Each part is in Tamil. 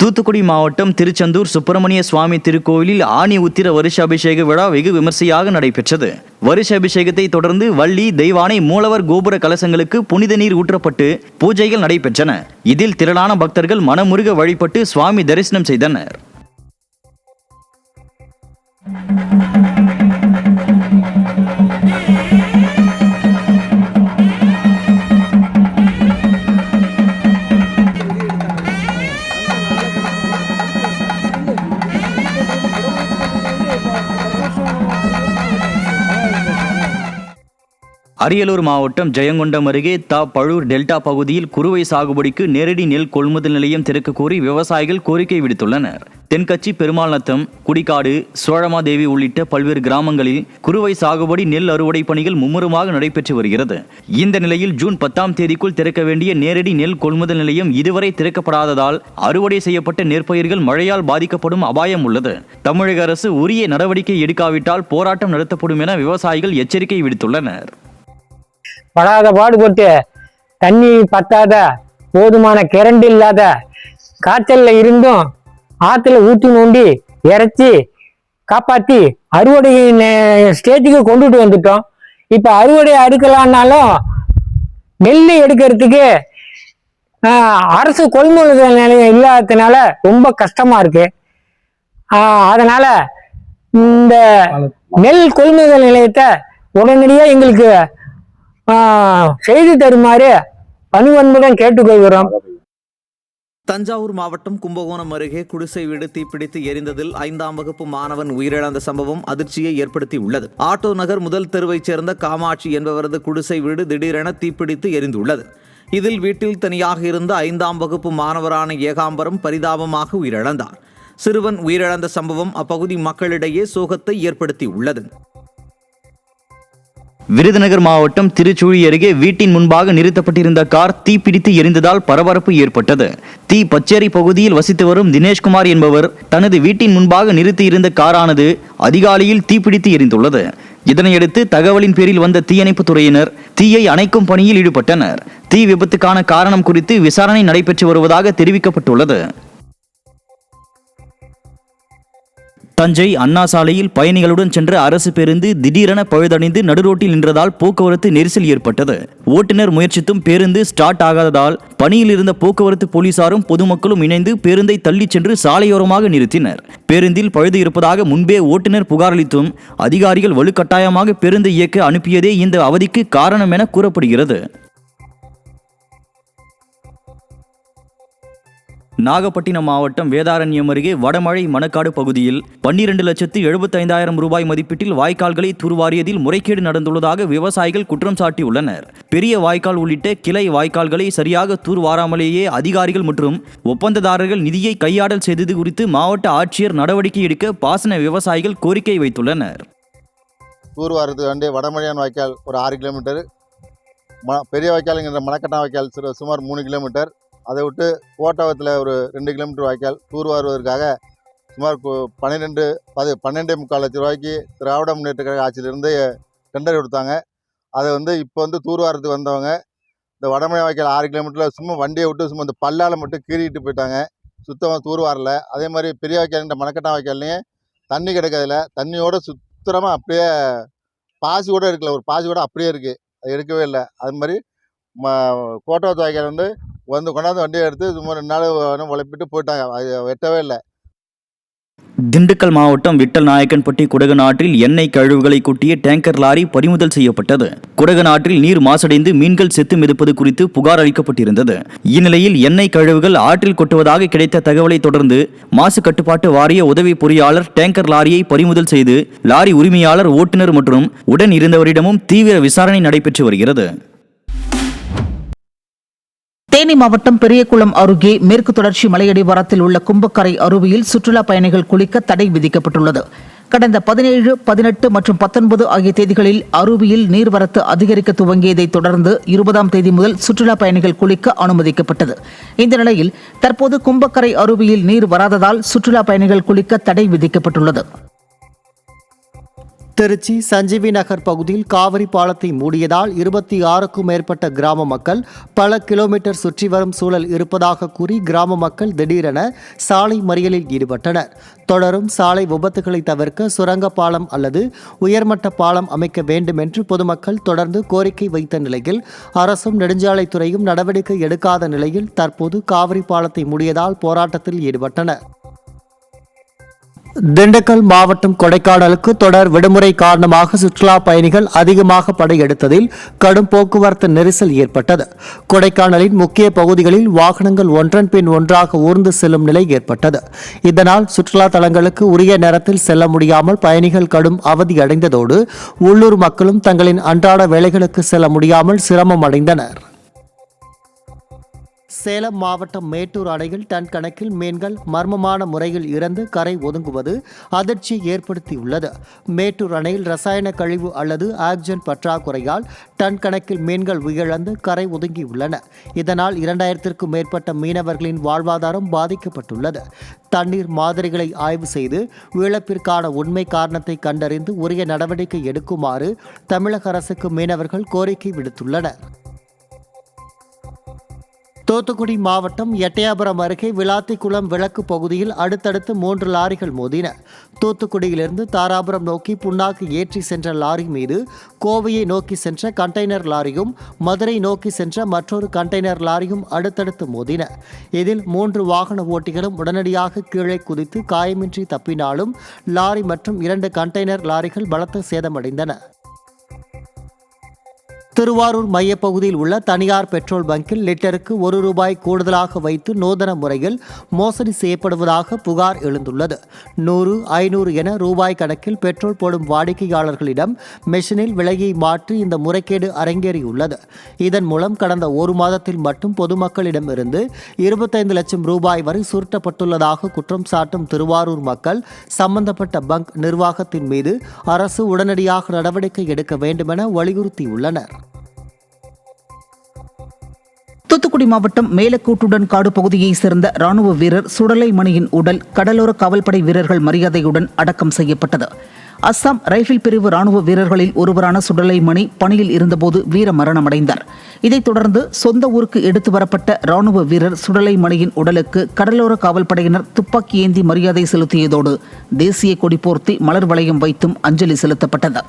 தூத்துக்குடி மாவட்டம் திருச்செந்தூர் சுப்பிரமணிய சுவாமி திருக்கோயிலில் ஆனி உத்திர வருஷாபிஷேக விழா வெகு விமர்சையாக நடைபெற்றது. வருஷாபிஷேகத்தை தொடர்ந்து வள்ளி, தெய்வானை, மூலவர் கோபுர கலசங்களுக்கு புனித நீர் ஊற்றப்பட்டு பூஜைகள் நடைபெற்றன. இதில் திரளான பக்தர்கள் மனமுருக வழிபட்டு சுவாமி தரிசனம் செய்தனர். அரியலூர் மாவட்டம் ஜெயங்கொண்டம் அருகே பழூர் டெல்டா பகுதியில் குறுவை சாகுபடிக்கு நேரடி நெல் கொள்முதல் நிலையம் திறக்க கோரி விவசாயிகள் கோரிக்கை விடுத்துள்ளனர். தென்கட்சி, பெருமாள்நத்தம், குடிக்காடு, சோழமாதேவி உள்ளிட்ட பல்வேறு கிராமங்களில் குறுவை சாகுபடி நெல் அறுவடை பணிகள் மும்முரமாக நடைபெற்று வருகிறது. இந்த நிலையில் ஜூன் 10ஆம் தேதிக்குள் திறக்க வேண்டிய நேரடி நெல் கொள்முதல் நிலையம் இதுவரை திறக்கப்படாததால் அறுவடை செய்யப்பட்ட நெற்பயிர்கள் மழையால் பாதிக்கப்படும் அபாயம் உள்ளது. தமிழக அரசு உரிய நடவடிக்கை எடுக்காவிட்டால் போராட்டம் நடத்தப்படும் என விவசாயிகள் எச்சரிக்கை விடுத்துள்ளனர். படாத பாடுபட்டு தண்ணி பத்தாத, போதுமான கரண்ட் இல்லாத, காய்ச்சல்ல இருந்தும் ஆத்துல ஊற்றி நோண்டி இறைச்சி காப்பாத்தி அறுவடை ஸ்டேஜுக்கு கொண்டுட்டு வந்துட்டோம். இப்ப அறுவடை அடுக்கலான்னாலும் நெல் எடுக்கிறதுக்கு அரசு கொள்முதல் நிலையம் இல்லாததுனால ரொம்ப கஷ்டமா இருக்கு. அதனால இந்த நெல் கொள்முதல் நிலையத்தை உடனடியா எங்களுக்கு செய்து தருமாறு பணிவன்புடன் கேட்டுக்கொள்கிறோம். தஞ்சாவூர் மாவட்டம் கும்பகோணம் அருகே குடிசை வீடு தீப்பிடித்து எரிந்ததில் 5ஆம் வகுப்பு மாணவன் உயிரிழந்த சம்பவம் அதிர்ச்சியை ஏற்படுத்தி உள்ளது. ஆட்டோ நகர் முதல் தெருவைச் சேர்ந்த காமாட்சி என்பவரது குடிசை வீடு திடீரென தீப்பிடித்து எரிந்துள்ளது. இதில் வீட்டில் தனியாக இருந்த 5ஆம் வகுப்பு மாணவரான ஏகாம்பரம் பரிதாபமாக உயிரிழந்தார். சிறுவன் உயிரிழந்த சம்பவம் அப்பகுதி மக்களிடையே சோகத்தை ஏற்படுத்தி உள்ளது. விருதுநகர் மாவட்டம் திருச்சுழி அருகே வீட்டின் முன்பாக நிறுத்தப்பட்டிருந்த கார் தீப்பிடித்து எரிந்ததால் பரபரப்பு ஏற்பட்டது. பச்சேரி பகுதியில் வசித்து வரும் தினேஷ்குமார் என்பவர் தனது வீட்டின் முன்பாக நிறுத்தியிருந்த காரானது அதிகாலையில் தீப்பிடித்து எரிந்துள்ளது. இதனையடுத்து தகவலின் பேரில் வந்த தீயணைப்பு துறையினர் தீயை அணைக்கும் பணியில் ஈடுபட்டனர். தீ விபத்துக்கான காரணம் குறித்து விசாரணை நடைபெற்று வருவதாக தெரிவிக்கப்பட்டுள்ளது. தஞ்சை அண்ணா சாலையில் பயணிகளுடன் சென்ற அரசு பேருந்து திடீரென பழுதடைந்து நடுரோட்டில் நின்றதால் போக்குவரத்து நெரிசல் ஏற்பட்டது. ஓட்டுநர் முயற்சித்தும் பேருந்து ஸ்டார்ட் ஆகாததால் பணியில் இருந்த போக்குவரத்து போலீசாரும் பொதுமக்களும் இணைந்து பேருந்தை தள்ளிச் சென்று சாலையோரமாக நிறுத்தினர். பேருந்தில் பழுது இருப்பதாக முன்பே ஓட்டுநர் புகார் அளித்தும் அதிகாரிகள் வலுக்கட்டாயமாக பேருந்தை இயக்க அனுப்பியதே இந்த அவதிக்கு காரணம் என கூறப்படுகிறது. நாகப்பட்டினம் மாவட்டம் வேதாரண்யம் அருகே வடமழை மணக்காடு பகுதியில் 12,75,000 ரூபாய் மதிப்பீட்டில் வாய்க்கால்களை தூர்வாரியதில் முறைகேடு நடந்துள்ளதாக விவசாயிகள் குற்றம் சாட்டியுள்ளனர். பெரிய வாய்க்கால் உள்ளிட்ட கிளை வாய்க்கால்களை சரியாக தூர்வாராமலேயே அதிகாரிகள் மற்றும் ஒப்பந்ததாரர்கள் நிதியை கையாடல் செய்தது குறித்து மாவட்ட ஆட்சியர் நடவடிக்கை எடுக்க பாசன விவசாயிகள் கோரிக்கை வைத்துள்ளனர். தூர்வாரத்துக்கு வேண்டிய வடமழையான் வாய்க்கால் ஒரு 6 கிலோமீட்டர், பெரிய வாய்க்கால்ங்கிற மணக்கட்டா வாய்க்கால் சுமார் 3 கிலோமீட்டர், அதை விட்டு கோட்டவத்தில் ஒரு 2 கிலோமீட்டர் வாய்க்கால் தூர்வாருவதற்காக சுமார் 12.25 லட்சம் ரூபாய்க்கு திராவிட முன்னேற்ற கழக ஆட்சியிலிருந்து டெண்டர் கொடுத்தாங்க. அதை இப்போ தூர்வாரத்துக்கு வந்தவங்க இந்த வடமழை வாய்க்கால் 6 கிலோமீட்டரில் சும்மா வண்டியை விட்டு சும்மா இந்த பல்லால் மட்டும் கீறிட்டு போயிட்டாங்க. சுத்தமாக தூர்வாரில். அதே மாதிரி பெரிய வாய்க்கால்ன்ற மணக்கட்டா வாய்க்கால்லையும் தண்ணி கிடைக்கிறதில்ல. தண்ணியோட சுத்தமாக அப்படியே பாசி கூட இருக்கல, ஒரு பாசி கூட அப்படியே இருக்குது, அது எடுக்கவே இல்லை. அது மாதிரி கோட்டவத்து வாய்க்கால் கொண்டாந்து வண்டியை எடுத்து சும்மா 2 நாள் உழைப்பிட்டு போயிட்டாங்க, அது வெட்டவே இல்லை. திண்டுக்கல் மாவட்டம் விட்டல் நாயக்கன்பட்டி குடகநாற்றில் எண்ணெய் கழிவுகளை கொட்டிய டேங்கர் லாரி பறிமுதல் செய்யப்பட்டது. குடகநாற்றில் நீர் மாசடைந்து மீன்கள் செத்து மிதப்பது குறித்து புகார் அளிக்கப்பட்டிருந்தது. இந்நிலையில் எண்ணெய் கழிவுகள் ஆற்றில் கொட்டுவதாக கிடைத்த தகவலை தொடர்ந்து மாசு கட்டுப்பாட்டு வாரிய உதவி பொறியாளர் டேங்கர் லாரியை பறிமுதல் செய்து லாரி உரிமையாளர், ஓட்டுநர் மற்றும் உடன் இருந்தவரிடமும் தீவிர விசாரணை நடைபெற்று வருகிறது. தேனி மாவட்டம் பெரியகுளம் அருகே மேற்கு தொடர்ச்சி மலையடிவாரத்தில் உள்ள கும்பக்கரை அருவியில் சுற்றுலா பயணிகள் குளிக்க தடை விதிக்கப்பட்டுள்ளது. கடந்த 17, 18 மற்றும் 19 ஆகிய தேதிகளில் அருவியில் நீர்வரத்து அதிகரிக்க துவங்கியதை தொடர்ந்து 20ஆம் தேதி முதல் சுற்றுலா பயணிகள் குளிக்க அனுமதிக்கப்பட்டது. இந்த நிலையில் தற்போது கும்பக்கரை அருவியில் நீர் வராததால் சுற்றுலா பயணிகள் குளிக்க தடை விதிக்கப்பட்டுள்ளது. திருச்சி சஞ்சீவி நகர் பகுதியில் காவிரி பாலத்தை மூடியதால் 26க்கும் மேற்பட்ட கிராம மக்கள் பல கிலோமீட்டர் சுற்றி வரும் சூழல் இருப்பதாக கூறி கிராம மக்கள் திடீரென சாலை மறியலில் ஈடுபட்டனர். தொடரும் சாலை விபத்துகளை தவிர்க்க சுரங்க பாலம் அல்லது உயர்மட்ட பாலம் அமைக்க வேண்டும் என்று பொதுமக்கள் தொடர்ந்து கோரிக்கை வைத்த நிலையில் அரசும் நெடுஞ்சாலைத்துறையும் நடவடிக்கை எடுக்காத நிலையில் தற்போது காவிரி பாலத்தை மூடியதால் போராட்டத்தில் ஈடுபட்டனர். திண்டுக்கல் மாவட்டம் கொடைக்கானலுக்கு தொடர் விடுமுறை காரணமாக சுற்றுலா பயணிகள் அதிகமாக படையெடுத்ததில் கடும் போக்குவரத்து நெரிசல் ஏற்பட்டது. கொடைக்கானலின் முக்கிய பகுதிகளில் வாகனங்கள் ஒன்றன் பின் ஒன்றாக ஊர்ந்து செல்லும் நிலை ஏற்பட்டது. இதனால் சுற்றுலா தலங்களுக்கு உரிய நேரத்தில் செல்ல முடியாமல் பயணிகள் கடும் அவதியடைந்ததோடு உள்ளூர் மக்களும் தங்களின் அன்றாட வேலைகளுக்கு செல்ல முடியாமல் சிரமம் அடைந்தனர். சேலம் மாவட்டம் மேட்டூர் அணையில் டன் கணக்கில் மீன்கள் மர்மமான முறையில் இறந்து கரை ஒதுங்குவது அதிர்ச்சியை ஏற்படுத்தியுள்ளது. மேட்டூர் அணையில் ரசாயன கழிவு அல்லது ஆக்சிஜன் பற்றாக்குறையால் டன் கணக்கில் மீன்கள் உயிரிழந்து கரை ஒதுங்கியுள்ளன. இதனால் 2000க்கும் மேற்பட்ட மீனவர்களின் வாழ்வாதாரம் பாதிக்கப்பட்டுள்ளது. தண்ணீர் மாதிரிகளை ஆய்வு செய்து இழப்பிற்கான உண்மை காரணத்தை கண்டறிந்து உரிய நடவடிக்கை எடுக்குமாறு தமிழக அரசுக்கு மீனவர்கள் கோரிக்கை விடுத்துள்ளனர். தூத்துக்குடி மாவட்டம் எட்டயாபுரம் அருகே விளாத்திக்குளம் விளக்கு பகுதியில் அடுத்தடுத்து 3 லாரிகள் மோதின. தூத்துக்குடியிலிருந்து தாராபுரம் நோக்கி புண்ணாக்கு ஏற்றி சென்ற லாரி மீது கோவையை நோக்கி சென்ற கண்டெய்னர் லாரியும் மதுரை நோக்கி சென்ற மற்றொரு கண்டெய்னர் லாரியும் அடுத்தடுத்து மோதின. இதில் 3 வாகன ஓட்டிகளும் உடனடியாக கீழே குதித்து காயமின்றி தப்பினாலும் லாரி மற்றும் 2 கண்டெய்னர் லாரிகள் பலத்த சேதமடைந்தன. திருவாரூர் மையப்பகுதியில் உள்ள தனியார் பெட்ரோல் பங்கில் லிட்டருக்கு ₹1 கூடுதலாக வைத்து நூதன முறையில் மோசடி செய்யப்படுவதாக புகார் எழுந்துள்ளது. 100, 500 என ரூபாய் கணக்கில் பெட்ரோல் போடும் வாடிக்கையாளர்களிடம் மெஷினில் விலையை மாற்றி இந்த முறைகேடு அரங்கேறியுள்ளது. இதன் மூலம் கடந்த 1 மாதத்தில் மட்டும் பொதுமக்களிடமிருந்து 25 லட்சம் ரூபாய் வரை சுருட்டப்பட்டுள்ளதாக குற்றம் சாட்டும் திருவாரூர் மக்கள் சம்பந்தப்பட்ட பங்க் நிர்வாகத்தின் மீது அரசு உடனடியாக நடவடிக்கை எடுக்க வேண்டுமென வலியுறுத்தியுள்ளனர். தூத்துக்குடி மாவட்டம் மேலக்கூட்டுடன் காடு பகுதியைச் சேர்ந்த ராணுவ வீரர் சுடலைமணியின் உடல் கடலோர காவல்படை வீரர்கள் மரியாதையுடன் அடக்கம் செய்யப்பட்டது. அஸ்ஸாம் ரைபிள் பிரிவு ராணுவ வீரர்களில் ஒருவரான சுடலைமணி பணியில் இருந்தபோது வீர மரணமடைந்தார். இதைத் தொடர்ந்து சொந்த ஊருக்கு எடுத்து வரப்பட்ட ராணுவ வீரர் சுடலைமணியின் உடலுக்கு கடலோர காவல்படையினர் துப்பாக்கி ஏந்தி மரியாதை செலுத்தியதோடு தேசிய கொடி போர்த்தி மலர் வளையம் வைத்தும் அஞ்சலி செலுத்தப்பட்டது.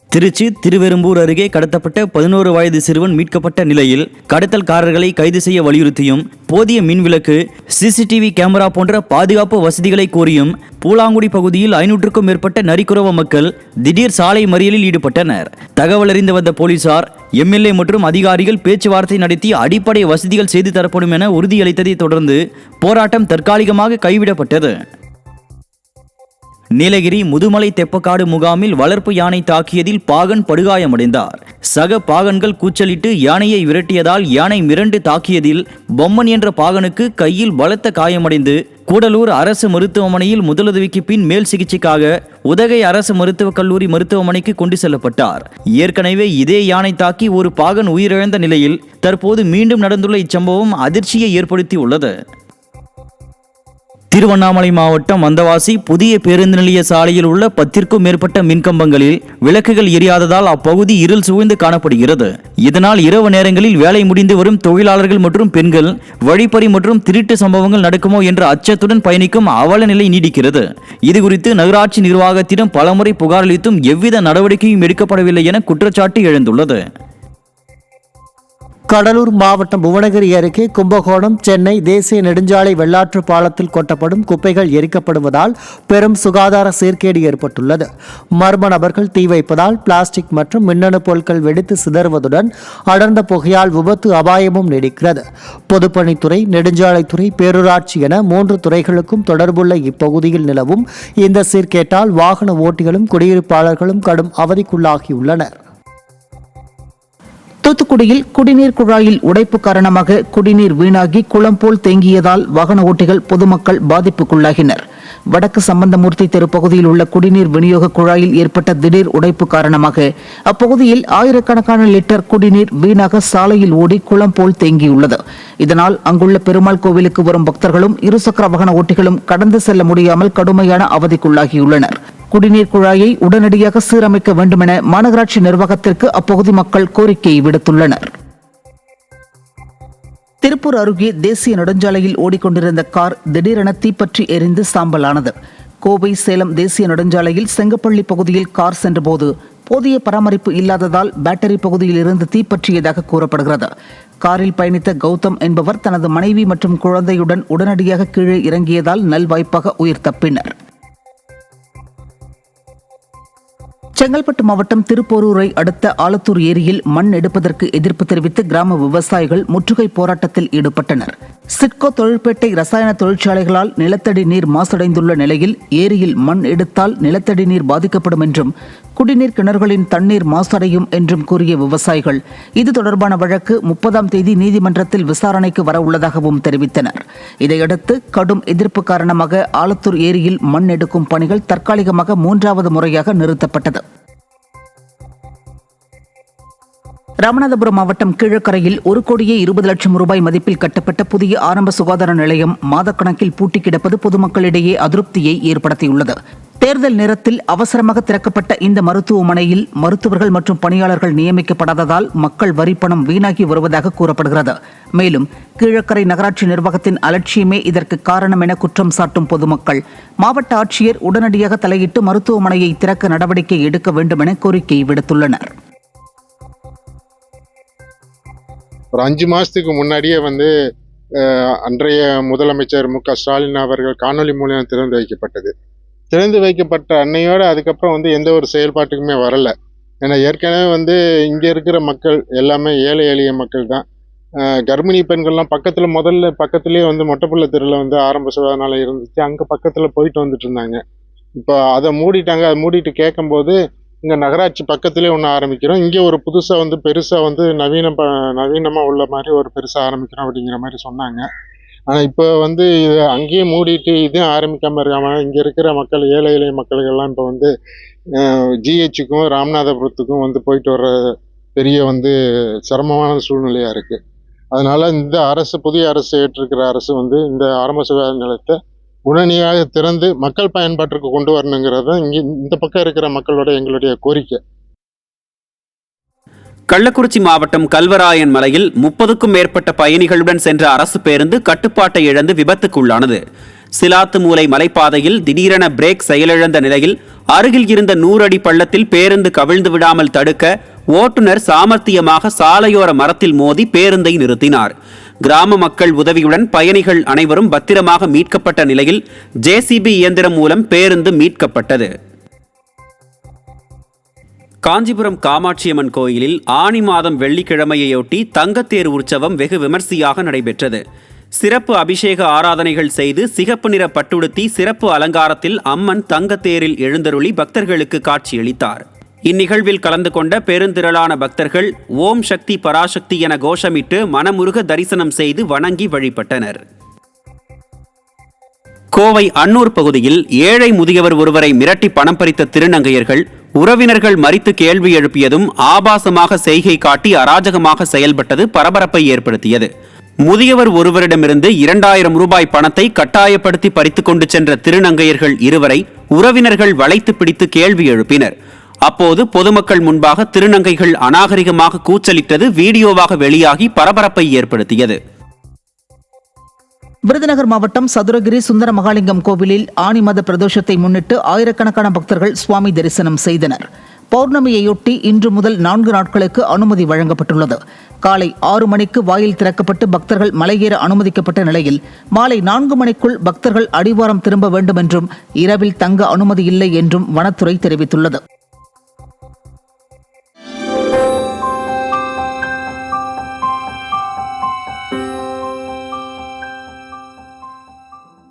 திருச்சி திருவெரும்பூர் அருகே கடத்தப்பட்ட 11 வயது சிறுவன் மீட்கப்பட்ட நிலையில் கடத்தல்காரர்களை கைது செய்ய வலியுறுத்தியும் போதிய மின்விளக்கு, சிசிடிவி கேமரா போன்ற பாதுகாப்பு வசதிகளை கோரியும் பூலாங்குடி பகுதியில் 500க்கும் மேற்பட்ட நரிக்குறவ மக்கள் திடீர் சாலை மறியலில் ஈடுபட்டனர். தகவல் அறிந்து வந்த போலீசார் எம்எல்ஏ மற்றும் அதிகாரிகள் பேச்சுவார்த்தை நடத்தி அடிப்படை வசதிகள் செய்து தரப்படும் என உறுதியளித்ததை தொடர்ந்து போராட்டம் தற்காலிகமாக கைவிடப்பட்டது. நீலகிரி முதுமலை தெப்பக்காடு முகாமில் வளர்ப்பு யானை தாக்கியதில் பாகன் படுகாயமடைந்தார். சக பாகன்கள் கூச்சலிட்டு யானையை விரட்டியதால் யானை மிரண்டு தாக்கியதில் பொம்மன் என்ற பாகனுக்கு கையில் பலத்த காயமடைந்து கூடலூர் அரசு மருத்துவமனையில் முதலுதவிக்கு பின் மேல் சிகிச்சைக்காக உதகை அரசு மருத்துவக் கல்லூரி மருத்துவமனைக்கு கொண்டு செல்லப்பட்டார். ஏற்கனவே இதே யானை தாக்கி ஒரு பாகன் உயிரிழந்த நிலையில் தற்போது மீண்டும் நடந்துள்ள இச்சம்பவம் அதிர்ச்சியை ஏற்படுத்தியுள்ளது. திருவண்ணாமலை மாவட்டம் வந்தவாசி புதிய பேருந்து நிலைய சாலையில் உள்ள 10க்கும் மேற்பட்ட மின்கம்பங்களில் விளக்குகள் எரியாததால் அப்பகுதி இருள் சூழ்ந்து காணப்படுகிறது. இதனால் இரவு நேரங்களில் வேலை முடிந்து வரும் தொழிலாளர்கள் மற்றும் பெண்கள் வழிப்பறி மற்றும் திருட்டு சம்பவங்கள் நடக்குமோ என்ற அச்சத்துடன் பயணிக்கும் அவல நிலை நீடிக்கிறது. இதுகுறித்து நகராட்சி நிர்வாகத்திடம் பலமுறை புகார் அளித்தும் எவ்வித நடவடிக்கையும் எடுக்கப்படவில்லை என குற்றச்சாட்டு எழுந்துள்ளது. கடலூர் மாவட்டம் புவனகிரி அருகே கும்பகோணம் சென்னை தேசிய நெடுஞ்சாலை வெள்ளாற்று பாலத்தில் கொட்டப்படும் குப்பைகள் எரிக்கப்படுவதால் பெரும் சுகாதார சீர்கேடு ஏற்பட்டுள்ளது. மர்ம நபர்கள் தீ வைப்பதால் பிளாஸ்டிக் மற்றும் மின்னணு பொருட்கள் வெடித்து சிதறுவதுடன் அடர்ந்த புகையால் விபத்து அபாயமும் நீடிக்கிறது. பொதுப்பணித்துறை, நெடுஞ்சாலைத்துறை, பேரூராட்சி என 3 துறைகளுக்கும் தொடர்புள்ள இப்பகுதியில் நிலவும் இந்த சீர்கேட்டால் வாகன ஓட்டிகளும் குடியிருப்பாளர்களும் கடும் அவதிக்குள்ளாகியுள்ளனர். தூத்துக்குடியில் குடிநீர் குழாயில் உடைப்பு காரணமாக குடிநீர் வீணாகி குளம் போல் தேங்கியதால் வாகன ஓட்டிகள் பொதுமக்கள் பாதிப்புக்குள்ளாகினர். வடக்கு சம்பந்தமூர்த்தி தெரு பகுதியில் உள்ள குடிநீர் விநியோக குழாயில் ஏற்பட்ட திடீர் உடைப்பு காரணமாக அப்பகுதியில் ஆயிரக்கணக்கான லிட்டர் குடிநீர் வீணாக சாலையில் ஓடி குளம் போல் தேங்கியுள்ளது. இதனால் அங்குள்ள பெருமாள் கோவிலுக்கு வரும் பக்தர்களும் இருசக்கர வாகன ஓட்டிகளும் கடந்து செல்ல முடியாமல் கடுமையான அவதிக்குள்ளாகியுள்ளனர். குடிநீர் குழாயை உடனடியாக சீரமைக்க வேண்டுமென மாநகராட்சி நிர்வாகத்திற்கு அப்பகுதி மக்கள் கோரிக்கை விடுத்துள்ளனர். திருப்பூர் அருகே தேசிய நெடுஞ்சாலையில் ஓடிக்கொண்டிருந்த கார் திடீரென தீப்பற்றி எரிந்து சாம்பலானது. கோவை சேலம் தேசிய நெடுஞ்சாலையில் செங்கப்பள்ளி பகுதியில் கார் சென்றபோது போதிய பராமரிப்பு இல்லாததால் பேட்டரி பகுதியில் இருந்து தீப்பற்றியதாக கூறப்படுகிறது. காரில் பயணித்த கௌதம் என்பவர் தனது மனைவி மற்றும் குழந்தையுடன் உடனடியாக கீழே இறங்கியதால் நல்வாய்ப்பாக உயிர் தப்பினர். செங்கல்பட்டு மாவட்டம் திருப்போரூரை அடுத்த ஆலத்தூர் ஏரியில் மண் எடுப்பதற்கு எதிர்ப்பு தெரிவித்து கிராம விவசாயிகள் முற்றுகை போராட்டத்தில் ஈடுபட்டனர். சிட்கோ தொழிற்பேட்டை ரசாயன தொழிற்சாலைகளால் நிலத்தடி நீர் மாசடைந்துள்ள நிலையில் ஏரியில் மண் எடுத்தால் நிலத்தடி நீர் பாதிக்கப்படும் என்றும் குடிநீர் கிணறுகளின் தண்ணீர் மாசடையும் என்றும் கூறிய விவசாயிகள் இது தொடர்பான வழக்கு 30ஆம் தேதி நீதிமன்றத்தில் விசாரணைக்கு வர உள்ளதாகவும் தெரிவித்தனர். இதையடுத்து கடும் எதிர்ப்பு காரணமாக ஆலத்தூர் ஏரியில் மண் எடுக்கும் பணிகள் தற்காலிகமாக 3வது முறையாக நிறுத்தப்பட்டது. ராமநாதபுரம் மாவட்டம் கீழக்கரையில் 1,20,00,000 ரூபாய் மதிப்பில் கட்டப்பட்ட புதிய ஆரம்ப சுகாதார நிலையம் மாதக்கணக்கில் பூட்டி கிடப்பது பொதுமக்களிடையே அதிருப்தியை ஏற்படுத்தியுள்ளது. தேர்தல் நேரத்தில் அவசரமாக திறக்கப்பட்ட இந்த மருத்துவமனையில் மருத்துவர்கள் மற்றும் பணியாளர்கள் நியமிக்கப்படாததால் மக்கள் வரிப்பணம் வீணாகி வருவதாக கூறப்படுகிறது. மேலும் கீழக்கரை நகராட்சி நிர்வாகத்தின் அலட்சியமே இதற்கு காரணம் என குற்றம் சாட்டும் பொதுமக்கள் மாவட்ட ஆட்சியர் உடனடியாக தலையிட்டு மருத்துவமனையை திறக்க நடவடிக்கை எடுக்க வேண்டும் என கோரிக்கை விடுத்துள்ளனர். ஒரு 5 மாதத்துக்கு முன்னாடியே அன்றைய முதலமைச்சர் மு.க. ஸ்டாலின் அவர்கள் காணொலி மூலம் திறந்து வைக்கப்பட்டது. திறந்து வைக்கப்பட்ட அன்னையோடு அதுக்கப்புறம் எந்த ஒரு செயல்பாட்டுக்குமே வரலை. ஏன்னா ஏற்கனவே இங்கே இருக்கிற மக்கள் எல்லாமே ஏழை எளிய மக்கள் தான். கர்ப்பிணி பெண்கள்லாம் பக்கத்துலேயே மொட்டைப்புள்ள தெருவில் ஆரம்ப சுகாதார நிலையம் இருந்துச்சு. அங்கே பக்கத்தில் போயிட்டு வந்துட்டு இருந்தாங்க. இப்போ அதை மூடிட்டாங்க. அதை மூடிட்டு கேட்கும்போது இங்கே நகராட்சி பக்கத்துலேயே ஒன்று ஆரம்பிக்கிறோம், இங்கே ஒரு புதுசாக பெருசாக நவீனமாக உள்ள மாதிரி ஒரு பெருசாக ஆரம்பிக்கிறோம் அப்படிங்கிற மாதிரி சொன்னாங்க. ஆனால் இப்போ இது அங்கேயே மூடிட்டு இதையும் ஆரம்பிக்காமல் இருக்காமல் இங்கே இருக்கிற மக்கள் ஏழை எளிய மக்களுக்கெல்லாம் இப்போ ஜிஹெச்சுக்கும் ராமநாதபுரத்துக்கும் போயிட்டு வர பெரிய சிரமமான சூழ்நிலையாக இருக்குது. அதனால் இந்த அரசு புதிய அரசு ஏற்றிருக்கிற அரசு இந்த ஆரம்ப சுகாதார நிலையத்தை உடனடியாக திறந்து மக்கள் பயன்பாட்டிற்கு கொண்டு வரணுங்கிறது இங்கே இந்த பக்கம் இருக்கிற மக்களோட எங்களுடைய கோரிக்கை. கள்ளக்குறிச்சி மாவட்டம் கல்வராயன் மலையில் 30க்கும் மேற்பட்ட பயணிகளுடன் சென்ற அரசு பேருந்து கட்டுப்பாட்டை இழந்து விபத்துக்குள்ளானது. சிலாத்து மூலை மலைப்பாதையில் திடீரென பிரேக் செயலிழந்த நிலையில் அருகில் இருந்த 100 அடி பள்ளத்தில் பேருந்து கவிழ்ந்து விடாமல் தடுக்க ஓட்டுநர் சாமர்த்தியமாக சாலையோர மரத்தில் மோதி பேருந்தை நிறுத்தினார். கிராம மக்கள் உதவியுடன் பயணிகள் அனைவரும் பத்திரமாக மீட்கப்பட்ட நிலையில் ஜேசிபி இயந்திரம் மூலம் பேருந்து மீட்கப்பட்டது. காஞ்சிபுரம் காமாட்சியம்மன் கோயிலில் ஆனி மாதம் வெள்ளிக்கிழமையொட்டி தங்கத்தேர் உற்சவம் வெகு விமர்சையாக நடைபெற்றது. சிறப்பு அபிஷேக ஆராதனைகள் செய்து சிகப்பு நிற பட்டுடுத்தி சிறப்பு அலங்காரத்தில் அம்மன் தங்கத்தேரில் எழுந்தருளி பக்தர்களுக்கு காட்சியளித்தார். இந்நிகழ்வில் கலந்து கொண்ட பெருந்திரளான பக்தர்கள் ஓம் சக்தி பராசக்தி என கோஷமிட்டு மனமுருக தரிசனம் செய்து வணங்கி வழிபட்டனர். கோவை அன்னூர் பகுதியில் ஏழை முதியவர் ஒருவரை மிரட்டி பணம் பறித்த திருநங்கையர்கள் உறவினர்கள் மறித்து கேள்வி எழுப்பியதும் ஆபாசமாக செய்கை காட்டி அராஜகமாக செயல்பட்டது பரபரப்பை ஏற்படுத்தியது. முதியவர் ஒருவரிடமிருந்து 2000 ரூபாய் பணத்தை கட்டாயப்படுத்தி பறித்துக் கொண்டு சென்ற திருநங்கையர்கள் இருவரை உறவினர்கள் வளைத்து பிடித்து கேள்வி எழுப்பினர். அப்போது பொதுமக்கள் முன்பாக திருநங்கைகள் அநாகரிகமாக கூச்சலிட்டது வீடியோவாக வெளியாகி பரபரப்பை ஏற்படுத்தியது. விருதுநகர் மாவட்டம் சதுரகிரி சுந்தர மகாலிங்கம் கோவிலில் ஆனி மாத பிரதோஷத்தை முன்னிட்டு ஆயிரக்கணக்கான பக்தர்கள் சுவாமி தரிசனம் செய்தனர். பௌர்ணமியையொட்டி இன்று முதல் 4 நாட்களுக்கு அனுமதி வழங்கப்பட்டுள்ளது. காலை 6 மணிக்கு வாயில் திறக்கப்பட்டு பக்தர்கள் மலையேற அனுமதிக்கப்பட்ட நிலையில் மாலை 4 மணிக்குள் பக்தர்கள் அடிவாரம் திரும்ப வேண்டும் என்றும் இரவில் தங்க அனுமதி இல்லை என்றும் வனத்துறை தெரிவித்துள்ளது.